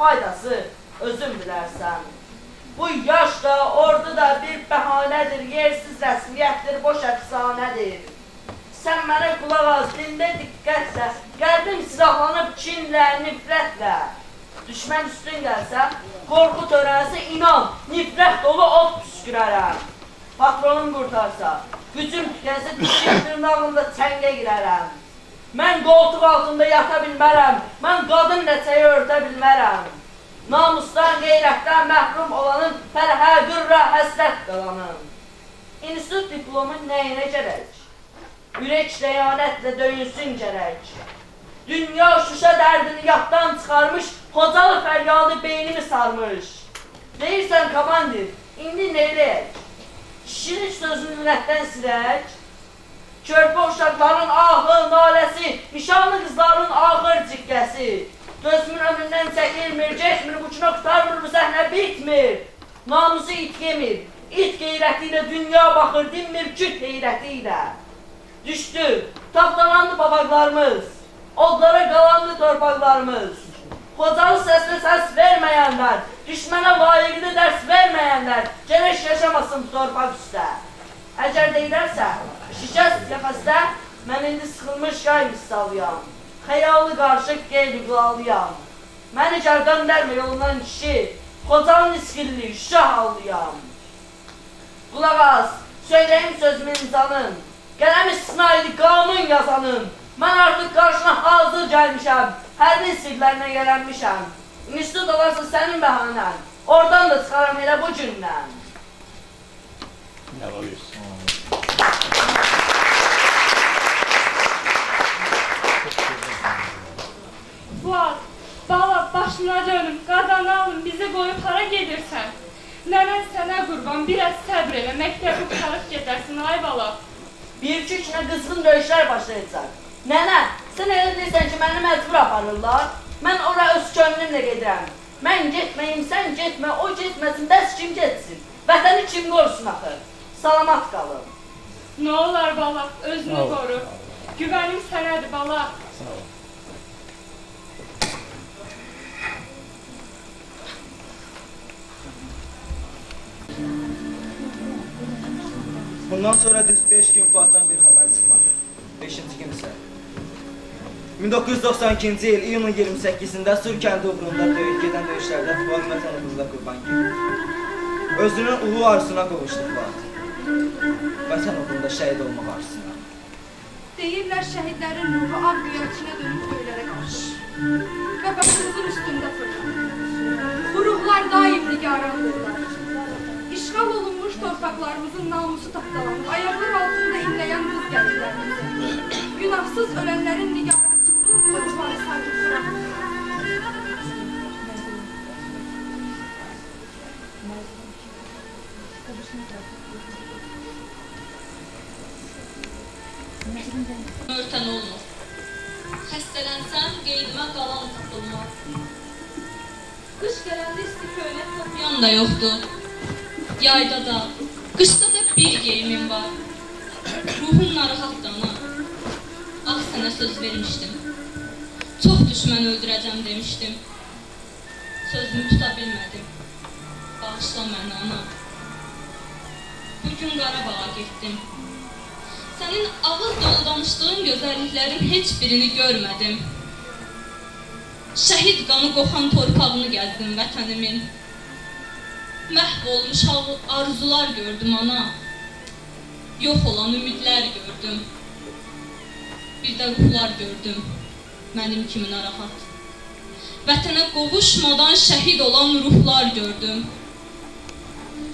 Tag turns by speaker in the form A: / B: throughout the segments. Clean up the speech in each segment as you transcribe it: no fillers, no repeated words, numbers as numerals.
A: faydası özün bilərsən. Bu yaş da, ordu da bir bəhanədir, yersiz rəsmiyyətdir, boş əfsanədir. Sən mənə qulaq az, dində diqqətlə, qəlbim silahlanıb kinlə, nifrətlə. Düşmən üstün gəlsə, qorxu törənsə, inan, nifrət dolu od püskürərəm. Patronum qurtarsa, gücüm tükənsə, dişim dırnağımda çəngə girərəm. Mən qoltuq altında yata bilmərəm, mən qadın ləçəyi örtə bilmərəm. Namusdan, qeyrətdən məhrum olanın fərhə, qürrə, həsrət qalanın. İnstitut diplomu nəyinə gərək? Ürək rəyanətlə döyünsün gərək. Dünya şüşə dərdini yaddan çıxarmış, Xocalı fəryadı beynimi sarmış. Deyirsən komandir, indi neyləyək? Şirin sözünü ürəkdən silək. Körpə uşaqların ahı, naləsi, nişanlı qızların ağır ciqqəsi. Gözümün önündən çəkilmir, getmir, buçuna qutarmır, bu səhnə bitmir. Namusu it yemir, it qeyrəti ilə dünya baxır, dinmir küt heyrəti ilə. Düşdü, tapdalandı babaqlarımız, odlara qalandı torpaqlarımız. Xocalı səsinə səs verməyənlər, düşmənə layiqli dərs verməyənlər, gərək yaşamasın bu torpaq üstə. Əgər deyilərsə, şikəst qəfəsdə, mən indi sıxılmış yay misalıyam. Xəyalı qarışıq qeyli qılalıyam. Məni göndərmə yolundan kişi, Xocalı niskilli, şah hallıyam. Qulaq az, söyləyim sözümün insanın, qələm istisnaydı qanun yazanın. Mən artıq qarşına hazır gəlmişəm, hərbin sirlərinə gələnmişəm. İnstitut olarsa sənin bəhanən, oradan da çıxaram elə bu gündən.
B: Nə var?
C: Fuad, bala, başına dönüm, qazanı alın, bizi qoyub hara gedirsən? Nənən sənə qurban, biraz səbr elə, məktəbi qurtarıb gedərsin, ay bala.
A: Bir-iki üçünə qızğın döyüşlər başlayacaq. Nənə, sən elə deyirsən ki, məni məcbur aparırlar. Mən ora öz könlümlə gedirəm. Mən getməyim, sən getmə, o getməsin, bəs kim getsin? Vətəni kim qorusun axı? Salamat qalın.
C: Nə olar bala, özünü qoru. Güvənim sənədir bala.
B: Sağ ol.
D: Bundan sonra düz 5 gün Fuaddan bir xəbər çıxmadı. 5-ci gün isə 1992-ci il iyunun 28-də Sur kəndi uğrunda gedən döyüşlərdə Fuad vətənimizdə qurban getdi. Özünün ulu arzusuna qovuşdu Fuad. Vətən uğrunda şəhid olmaq arzusuna.
E: Deyirlər şəhidlərin ruhu ağ qiyarçına dönüb göylərə qarşı və başımızın üstündə fırlanır. Bu ruhlar daim nigarandırlar. İşğal olunmuş torpaqlarımızın namusu tapdalanıb, ayaqlar altında inləyən qız gəlinlərimizi, günahsız ölənlərin nigarançılığı bu ruhları sakit bırakmır.
F: Örtən olmur. Xəstələnsəm, qeydimə qalan tapılmaz. Qış gələndə isti köynək tapıyan da yoxdur. Yayda da, qışda da bir geyimim var. Ruhum narahatdır ana. Ah, sənə söz vermişdim. Çox düşmən öldürəcəm demişdim. Sözümü tuta bilmədim. Bağışla məni ana. Bugün Qarabağa getdim. Sənin ağız dolu danışdığın gözəlliklərin heç birini görmədim. Şəhid qanı qoxan torpağını gəzdim vətənimin. Məhv olmuş arzular gördüm ana. Yox olan ümidlər gördüm. Bir də ruhlar gördüm, mənim kimi narahat. Vətənə qovuşmadan şəhid olan ruhlar gördüm.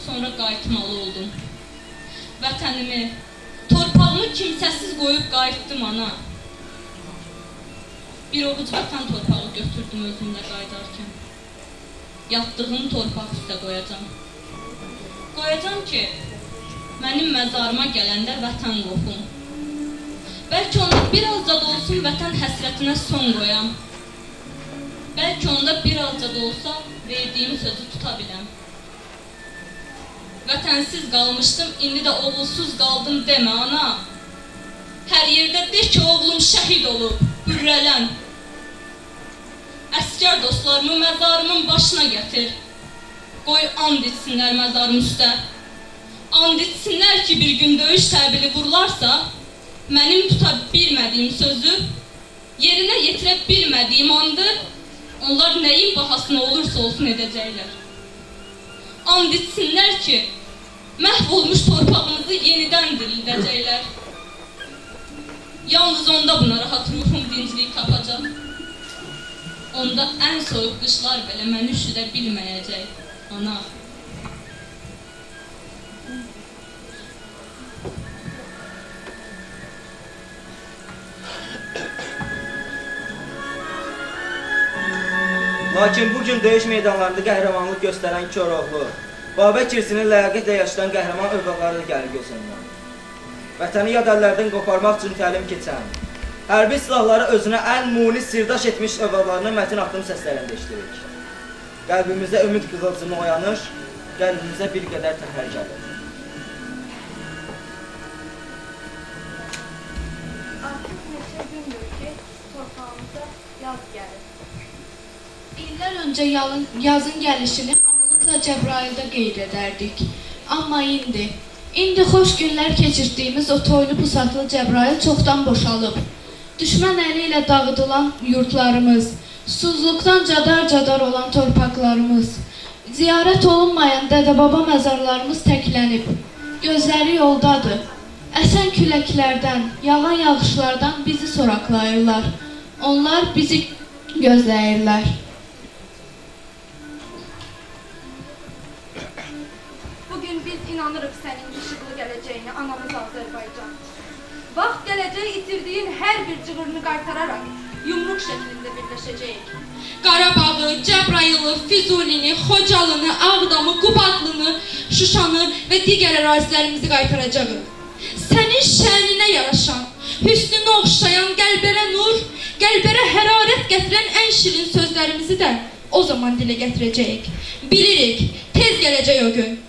F: Sonra qayıtmalı oldum. Vətənimi, torpağımı kimsəsiz qoyub qayıtdım ana. Bir ovuc vətən torpağı götürdüm özümlə qayıdarkən. Yatdığım torpaq üstə qoyacam. Qoyacam ki, mənim məzarıma gələndə vətən qoxum. Bəlkə onda bir azca da olsun vətən həsrətinə son qoyam. Bəlkə onda bir azca da olsa verdiyim sözü tuta biləm. Vətənsiz qalmışdım, indi də oğulsuz qaldım demə ana. Hər yerdə de ki, oğlum şəhid olub, hürrələn. əskər dostlarımı məzarımın başına gətir. Qoy and içsinlər məzarım üstə. And içsinlər ki, bir gün döyüş təbili vurularsa, mənim tuta bilmədiyim sözü, yerinə yetirə bilmədiyim andı, onlar nəyin bahasına olursa olsun edəcəklər. And içsinlər ki, məhv olmuş torpağımızı yenidən dirildəcəklər. Yalnız onda buna rahat ruhum dinclik tapacaq. Onda ən soyuq qışlar belə məni üşüdə bilməyəcək, ana.
D: Lakin bugün döyüş meydanlarında qəhrəmanlıq göstərən Koroğlu, Babək Kirsinin ləyaqətlə yaşayan qəhrəman övladları da gəlir gözündən. Vətəni yad əllərdən qoparmaq üçün təlim keçən, hərbi silahları özünə ən munis sirdaş etmiş övladlarının mətin atdım səslərində eşitirik. Qəlbimizdə ümid qızılcımı oyanır, qəlbimizə bir qədər təhər gəlir.
E: Artıq neçə gündür ki, torpağımıza yaz gəlir.
G: İllər öncə yazın gəlişini hamılıqla Cəbrayılda qeyd edərdik. Amma indi xoş günlər keçirdiyimiz o toylu pusatlı Cəbrayıl çoxdan boşalıb. Düşmən əli ilə dağıdılan yurtlarımız, susuzluqdan cadar-cadar olan torpaqlarımız, ziyarət olunmayan dədə-baba məzarlarımız təklənib. Gözləri yoldadır. Əsən küləklərdən, yağan yağışlardan bizi soraqlayırlar. Onlar bizi gözləyirlər.
E: Bugün biz inanırıq sənin işıqlı gələcəyinə, anamız Azərbaycan. Vaxt gələcək itirdiyin hər bir cığırını qaytararaq yumruq şəklində birləşəcəyik.
H: Qarabağı, Cəbrayılı, Füzulini, Xocalını, Ağdamı, Qubadlını, Şuşanı və digər ərazilərimizi qaytaracağıq. Sənin şəninə yaraşan, hüsnünü oxşayan, qəlbərə nur, qəlbərə hərarət gətirən ən şirin sözlərimizi də o zaman dilə gətirəcəyik. Bilirik, tez gələcək o gün.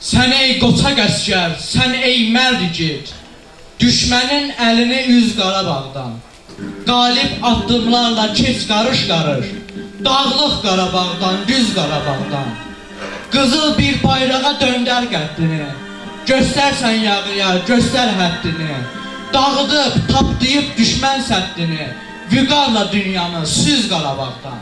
I: Sən ey qoçaq əskər, sən ey mərd igid, düşmənin əlini üz Qarabağdan. Qalib addımlarla keç qarış-qarış, dağlıq Qarabağdan, düz Qarabağdan. Qızıl bir bayrağa döndər qəddini, göstərsən yağıya, göstər həddini. Dağıdıb, tapdıyıb düşmən səddini, vüqarla dünyanı süz Qarabağdan.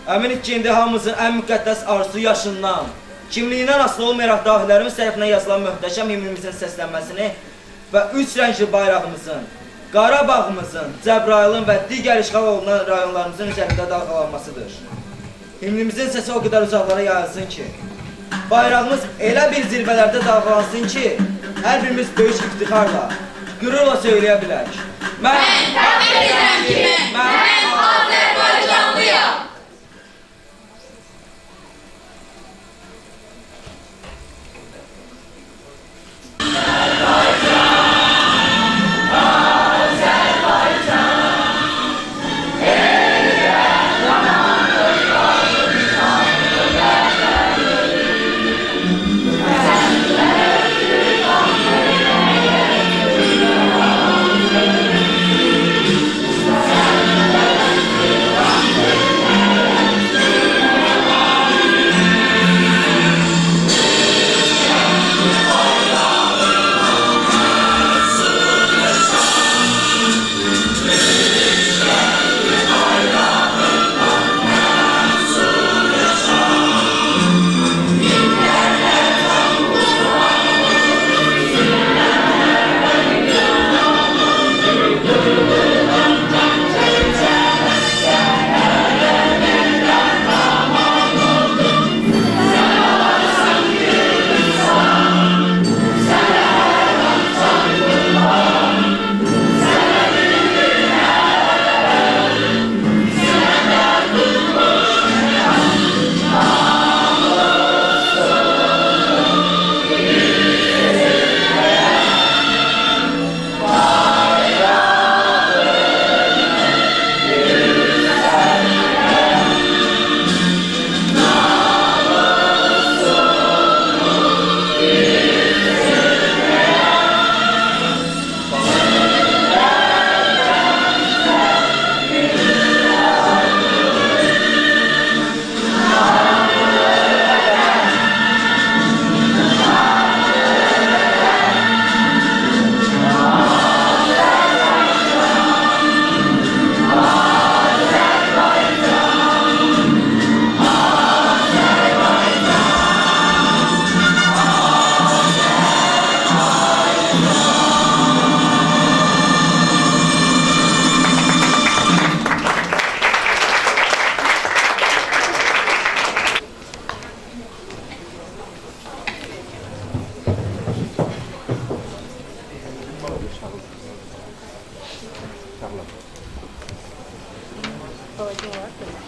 D: Əminik ki, indi hamımızın ən müqəddəs arzusu yaşından, kimliyindən asılı olmayaraq dahilərimiz tərəfindən yazılan möhtəşəm himnimizin səslənməsini və üç rəngli bayrağımızın, Qarabağımızın, Cəbrayılın və digər işğal olunan rayonlarımızın üzərində dalğalanmasıdır. Himnimizin səsi o qədər uzaqlara yayılsın ki, bayrağımız elə bir zirvələrdə dalğalansın ki, hər birimiz böyük iftixarla, qürurla söyləyə bilək. Mən fəxr edirəm ki, mən Azərbaycanlıyam.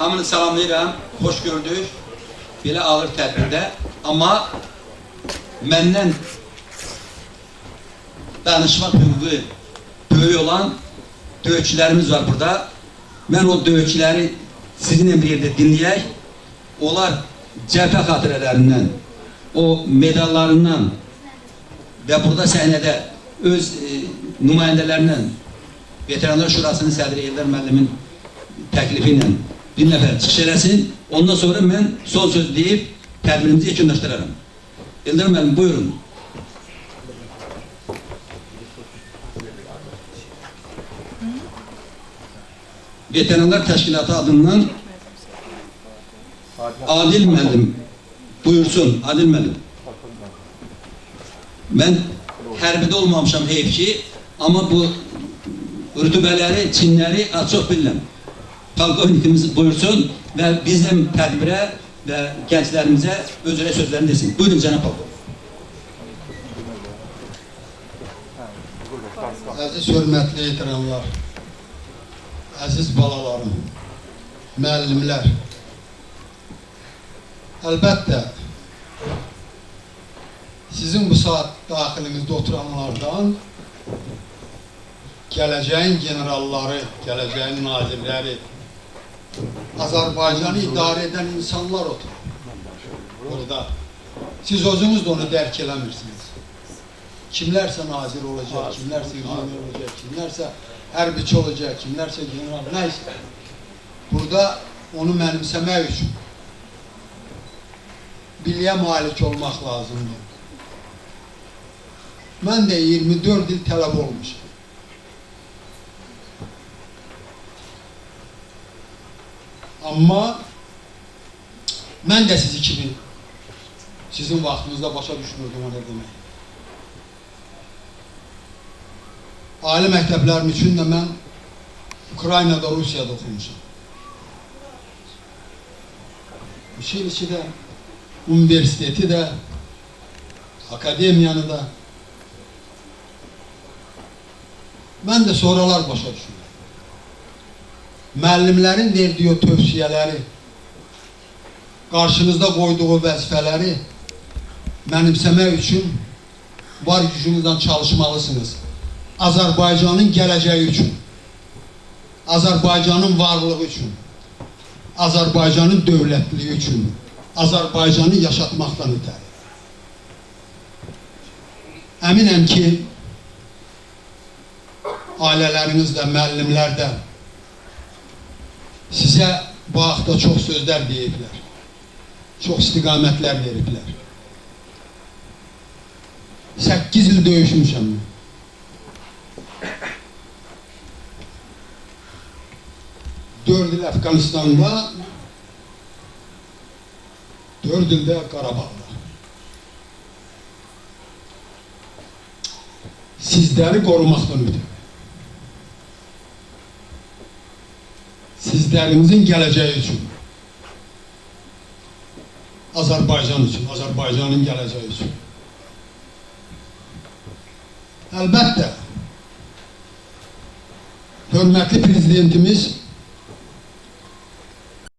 J: Hamını salamlayıram, xoş gördük. Belə ağır tədbirdə. Amma məndən danışmaq hüququ böyük olan döyüşçülərimiz var burada. Mən o döyüşçüləri sizinlə bir yerdə dinləyək. Onlar cəbhə xatirələrindən, o medallarından və burada səhnədə öz nümayəndələrindən Veteranlar Şurasının sədri Eldar müəllimin təklifi ilə bir nəfər çıxış eləsin. Ondan sonra mən son söz deyib tədbirimizi yekunlaşdıraram. Eldar müəllim, buyurun. Veteranlar Təşkilatı adından Adil müəllim buyursun. Adil müəllim. Mən hərbidə olmamışam heyf ki, amma bu rütübələri, çinləri çox bilirəm. Polkovnikimiz buyursun və bizim tədbirə və gənclərimizə özünə sözlərini desin. Buyurun cənab polkovnik.
K: Əziz hörmətli veteranlar, əziz balalarım, müəllimlər, əlbəttə sizin bu saat daxilinizdə oturanlardan gələcəyin generalları, gələcəyin nazirləri, Azərbaycanı idarə edən insanlar oturur burada. Siz özünüz də onu dərk eləmirsiniz. Kimlərsə nazir olacaq, kimlərsə inženör olacaq, kimlərsə hərbiçi olacaq, kimlərsə general, nəysə. Burada onu mənimsəmək üçün biliyə malik olmaq lazımdır. Mən də 24 il tələb olmuşam. Amma mən də sizi kimi sizin vaxtınızda başa düşmürdüm o nə demək. Ali məktəblərim üçün də mən Ukraynada, Rusiyada oxumuşam. Şiirçi də, universiteti də, akademiyanı da. Mən də sonralar başa düşürdüm. Müəllimlərin verdiyi tövsiyələri, qarşınızda qoyduğu vəzifələri mənimsəmək üçün var gücünüzdən çalışmalısınız. Azərbaycanın gələcəyi üçün, Azərbaycanın varlığı üçün, Azərbaycanın dövlətliliyi üçün, Azərbaycanı yaşatmaqdan ötəri. Əminəm ki, ailələriniz də, müəllimlər də sizə bu haqda çox sözlər deyiblər, çox istiqamətlər veriblər. 8 il döyüşmüşəm mən. 4 il Əfqanistanda, 4 ildə Qarabağda. Sizləri qorumaqdan ötürü. Sizlərimizin gələcəyi üçün, Azərbaycan üçün, Azərbaycanın gələcəyi üçün. Əlbəttə, hörmətli prezidentimiz